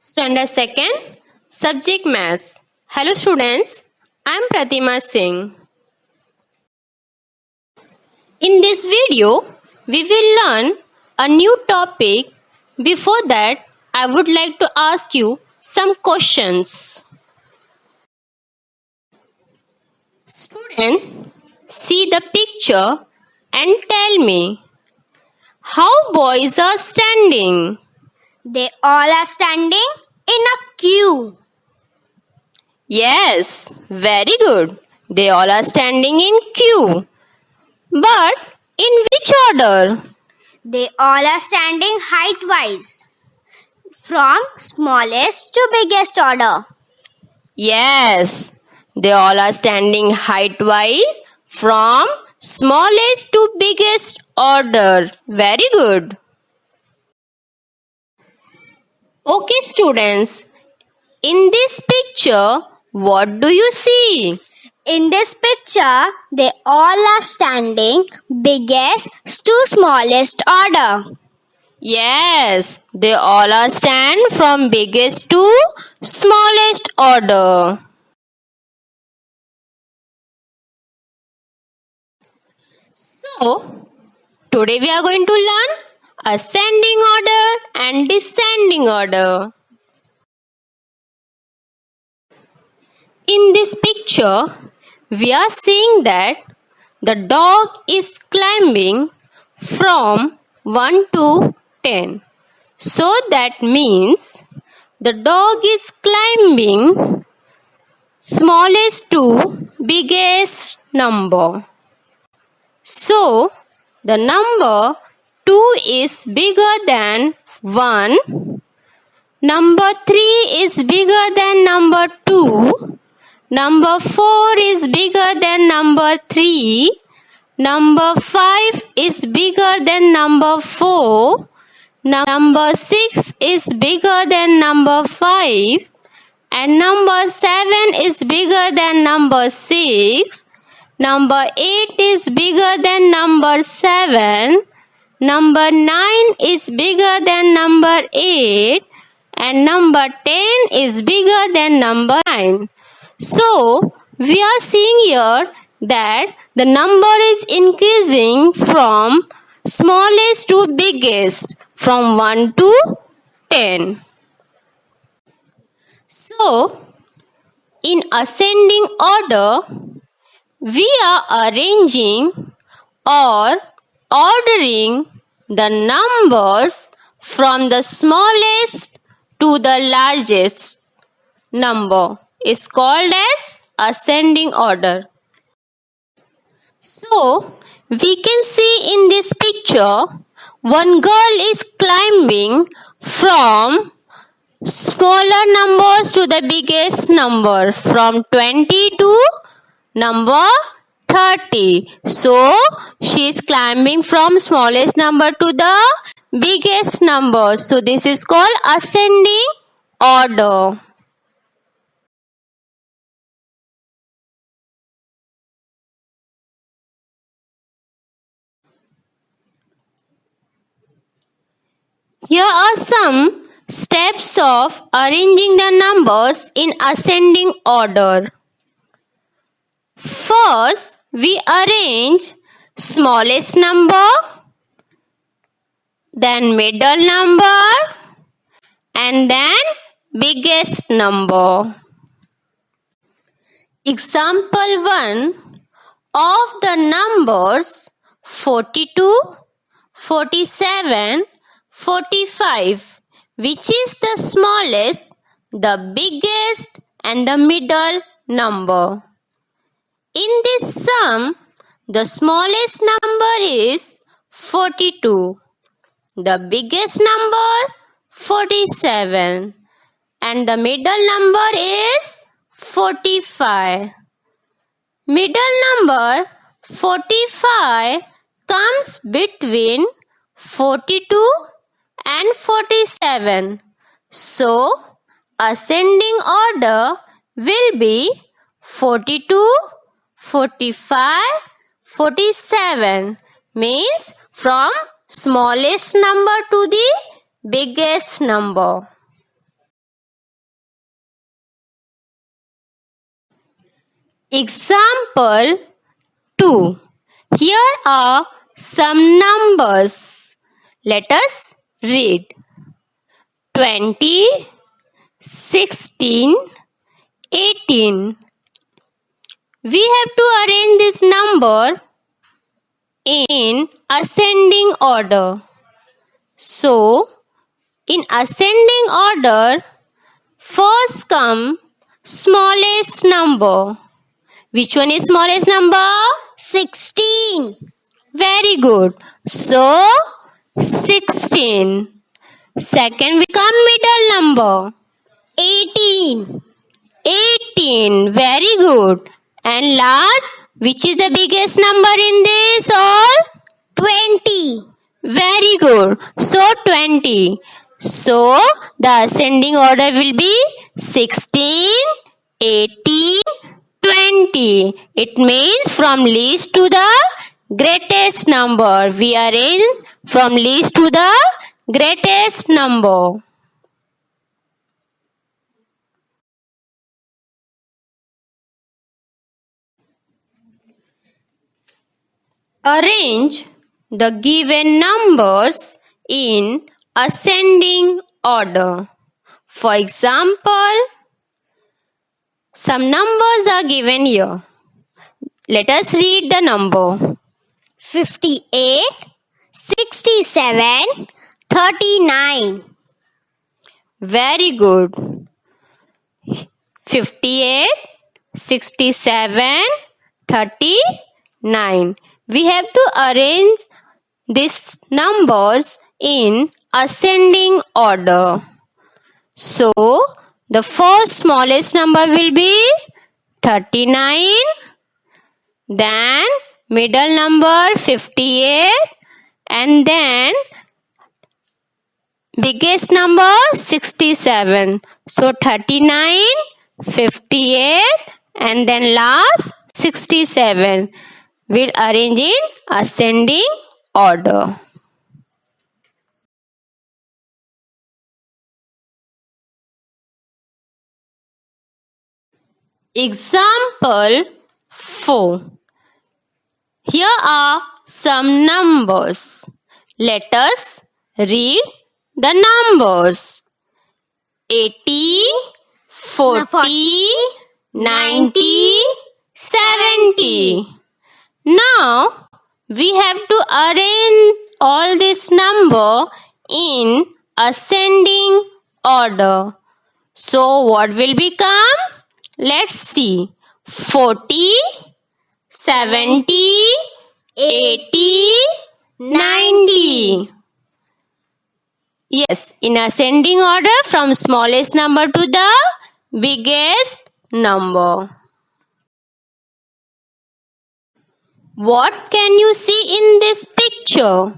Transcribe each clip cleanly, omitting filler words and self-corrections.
Standard 2nd, Subject Maths. Hello students, I am Pratima Singh. In this video, we will learn a new topic. Before that, I would like to ask you some questions. Student, see the picture and tell me how boys are standing. They all are standing in a queue. Yes, very good. They all are standing in queue. But in which order? They all are standing height-wise, from smallest to biggest order. Yes, they all are standing height-wise from smallest to biggest order. Very good. Okay, students. In this picture, what do you see? In this picture, they all are standing biggest to smallest order. Yes, they all are stand from biggest to smallest order. So, today we are going to learn ascending order and descending order. In this picture, we are seeing that the dog is climbing from 1 to 10. So that means the dog is climbing smallest to biggest number. So the number 2 is bigger than 1. Number 3 is bigger than number 2. Number 4 is bigger than number 3. Number 5 is bigger than number 4. Number 6 is bigger than number 5. And number 7 is bigger than number 6. Number 8 is bigger than number 7. Number 9 is bigger than number 8. And number 10 is bigger than number 9. So, we are seeing here that the number is increasing from smallest to biggest, from 1 to 10. So, in ascending order, we are arranging or ordering the numbers from the smallest to the largest number. Is called as ascending order. So, we can see in this picture, one girl is climbing from smaller numbers to the biggest number, from 20 to number 30. So, she is climbing from smallest number to the biggest number. So, this is called ascending order. Here are some steps of arranging the numbers in ascending order. First, we arrange smallest number, then middle number, and then biggest number. Example 1 of the numbers 42, 47, 45, which is the smallest, the biggest and the middle number. In this sum, the smallest number is 42, the biggest number 47 and the middle number is 45. Middle number 45 comes between 42 and 47. So, ascending order will be 42, 45, 47. Means from smallest number to the biggest number. Example 2. Here are some numbers. Let us read. 20, 16, 18. We have to arrange this number in ascending order. So, in ascending order, first come smallest number. Which one is smallest number? 16. Very good. So, 16. Second will come middle number. 18. 18. Very good. And last, which is the biggest number in this all? 20. Very good. So 20. So the ascending order will be 16, 18, 20. It means from least to the greatest number. We arrange from least to the greatest number. Arrange the given numbers in ascending order. For example, some numbers are given here. Let us read the number. 58, 67, 39. Very good. 58, 67, 39. We have to arrange these numbers in ascending order. So, the first smallest number will be 39, then middle number 58, and then biggest number 67. So, 39, 58, and then last 67. We'll arrange in ascending order. Example 4. Here are some numbers. Let us read the numbers. 80, 40, 90, 70. Now, we have to arrange all this number in ascending order. So, what will become? Let's see. 40, 70, 80, 90. Yes, in ascending order from smallest number to the biggest number. What can you see in this picture?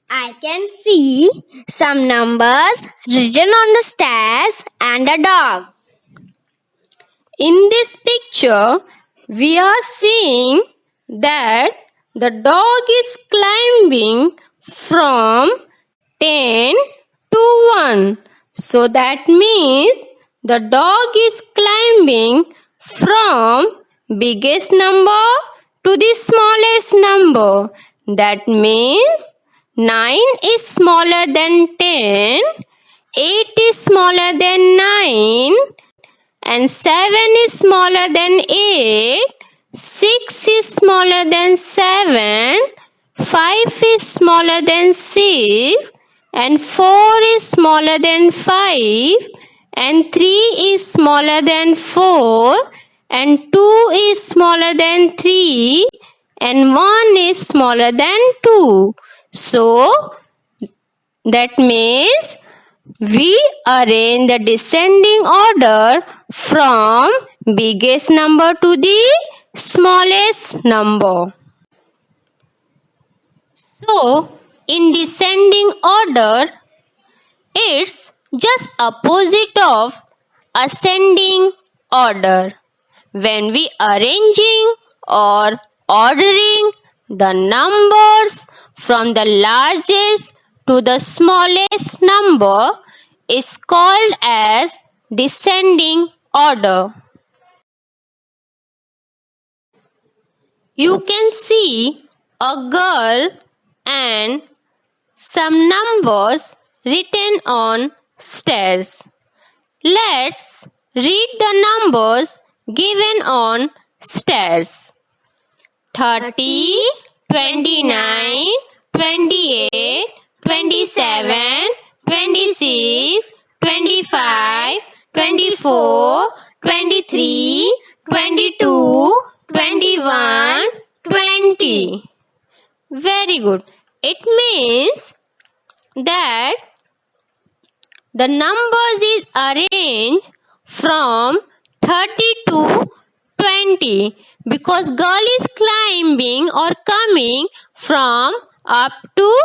I can see some numbers written on the stairs and a dog. In this picture, we are seeing that the dog is climbing from 10 to 1. So that means the dog is climbing from biggest number to the smallest number. That means 9 is smaller than 10, 8 is smaller than 9, and 7 is smaller than 8, 6 is smaller than 7, 5 is smaller than 6, and 4 is smaller than 5, and 3 is smaller than 4, and 2 is smaller than 3, and 1 is smaller than 2. So, that means we arrange the descending order from biggest number to the smallest number. So, in descending order, it's just opposite of ascending order. When we arranging or ordering the numbers from the largest to the smallest number is called as descending order. You can see a girl and some numbers written on stairs. Let's read the numbers given on stairs. 30, 29, 28, 27, 26, 25, 24, 23, 22, 21, 20. Very good. It means that the numbers is arranged from 30 to 20 because girl is climbing or coming from up to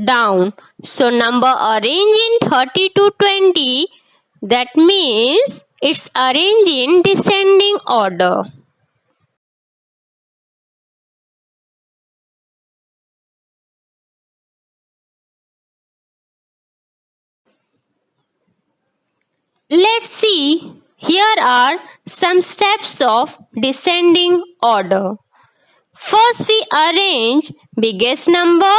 down. So number arranged in 30 to 20, that means it's arranged in descending order. Let's see. Here are some steps of descending order. First we arrange biggest number,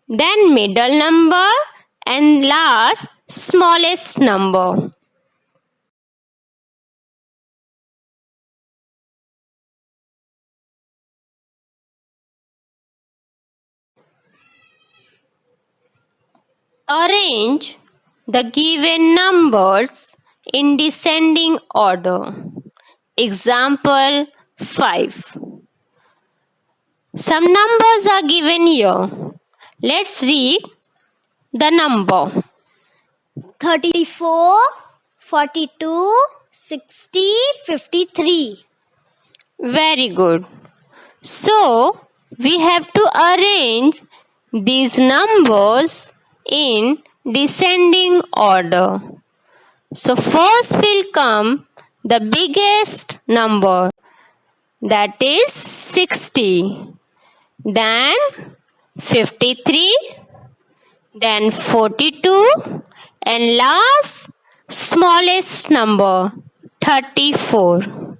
then middle number, and last smallest number. Arrange the given numbers in descending order. Example 5. Some numbers are given here. Let's read the number. 34, 42, 60, 53. Very good. So, we have to arrange these numbers in descending order. So, first will come the biggest number, that is 60. Then 53, then 42, and last smallest number 34.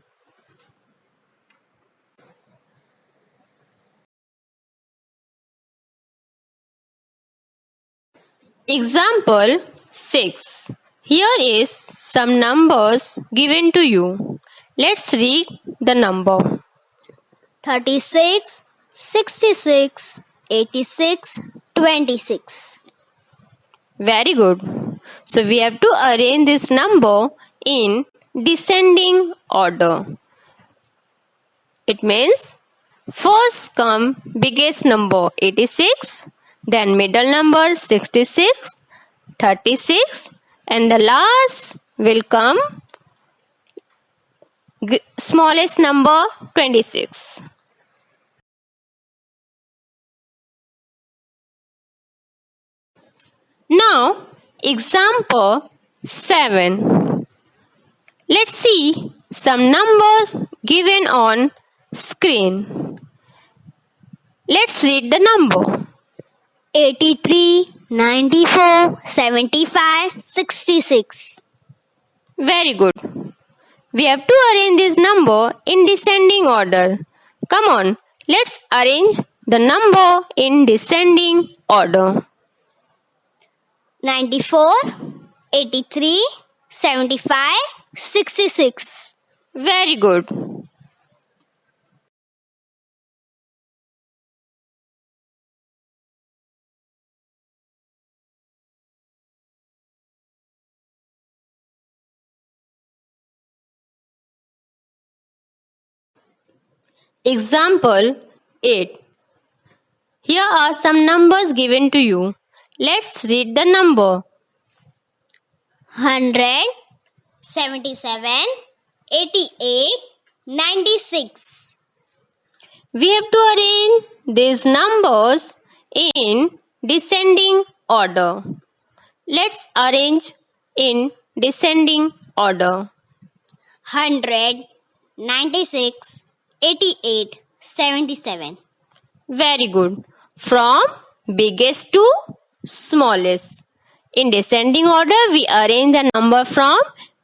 Example 6. Here is some numbers given to you. Let's read the number. 36, 66, 86, 26. Very good. So we have to arrange this number in descending order. It means first come biggest number 86, then middle number 66, 36, and the last will come smallest number 26. Now, example 7. Let's see some numbers given on screen. Let's read the number. 83, 94, 75, 66. Very good. We have to arrange this number in descending order. Come on, let's arrange the number in descending order. 94, 83, 75, 66. Very good. Example 8. Here are some numbers given to you. Let's read the number. 100, 77, 88, 96. We have to arrange these numbers in descending order. Let's arrange in descending order. 100, 96, 88, 77. Very good. From biggest to smallest. In descending order, we arrange the number from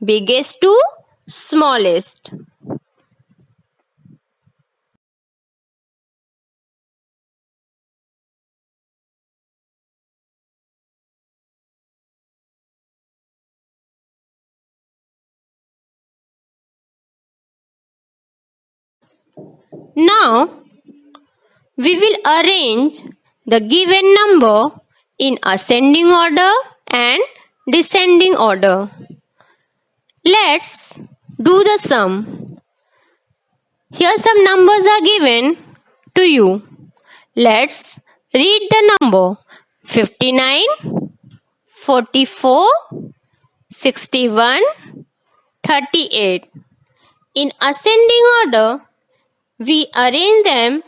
biggest to smallest. Now, we will arrange the given number in ascending order and descending order. Let's do the sum. Here some numbers are given to you. Let's read the number 59, 44, 61, 38. In ascending order, we arrange them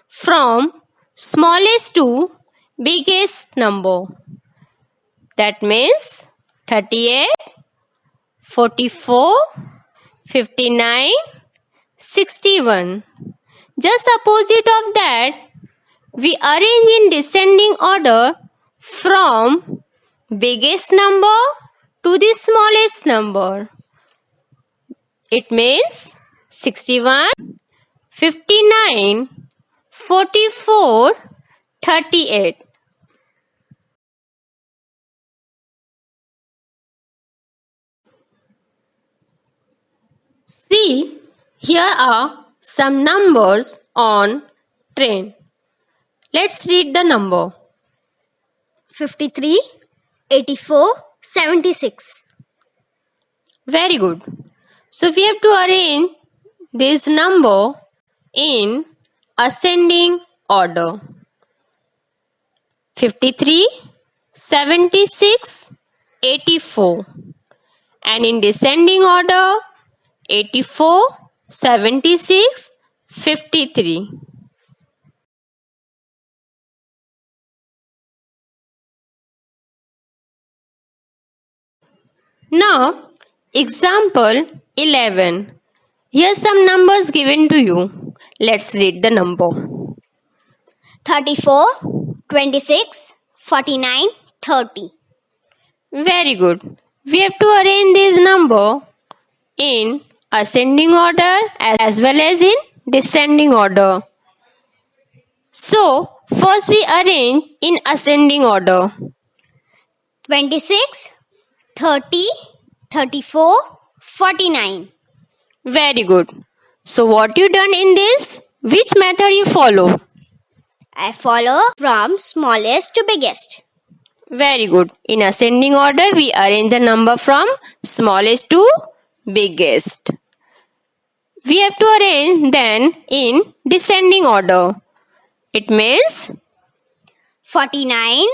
from smallest to biggest number. That means 38, 44, 59, 61. Just opposite of that, we arrange in descending order from biggest number to the smallest number. It means 61, 59, 44, 38. See, here are some numbers on train. Let's read the number. 53, 84, 76. Very good. So we have to arrange this number in ascending order. 53, 76, 84. And in descending order, 84, 76, 53. Now, example 11. Here some numbers given to you. Let's read the number. 34, 26, 49, 30. Very good. We have to arrange this number in ascending order as well as in descending order. So, first we arrange in ascending order. 26, 30, 34, 49. Very good. So, what you done in this? Which method you follow? I follow from smallest to biggest. Very good. In ascending order, we arrange the number from smallest to biggest. We have to arrange then in descending order. It means 49,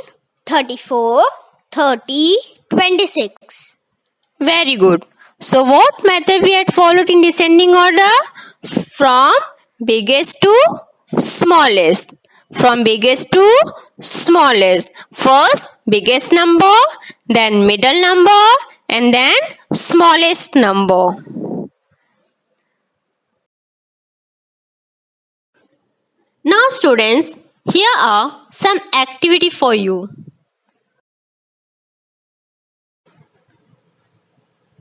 34, 30, 26. very good. So what method we had followed in descending order? From biggest to smallest. From biggest to smallest. First biggest number, then middle number, and then smallest number. Now students, here are some activity for you.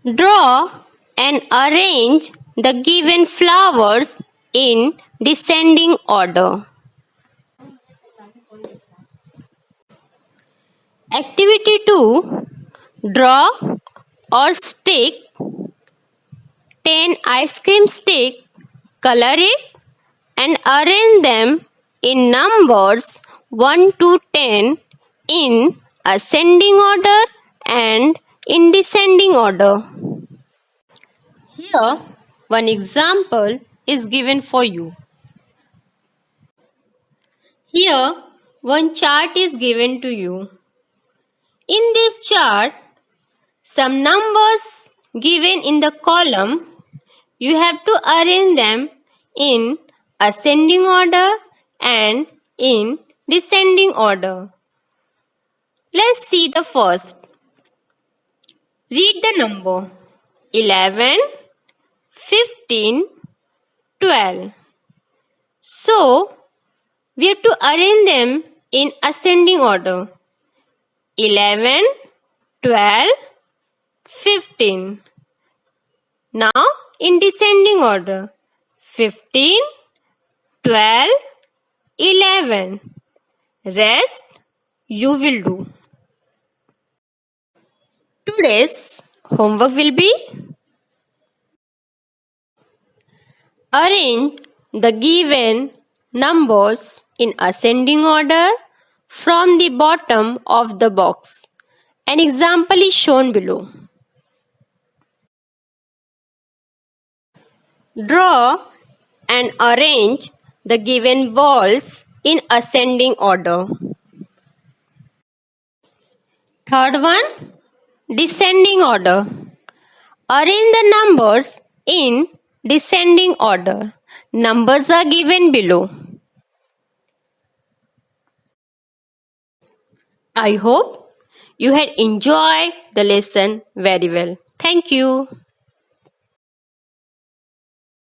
Draw and arrange the given flowers in descending order. Activity 2. Draw or stick 10 ice cream sticks, color it and arrange them in numbers 1 to 10 in ascending order and in descending order. Here, one example is given for you. Here, one chart is given to you. In this chart, some numbers given in the column, you have to arrange them in ascending order and in descending order. Let's see the first. Read the number 11, 15, 12. So, we have to arrange them in ascending order. 11, 12, 15. Now, in descending order. 15, 12, 11. Rest you will do. Today's homework will be arrange the given numbers in ascending order from the bottom of the box. An example is shown below. Draw and arrange the given balls in ascending order. Third one, descending order. Arrange the numbers in descending order. Numbers are given below. I hope you had enjoyed the lesson very well. Thank you.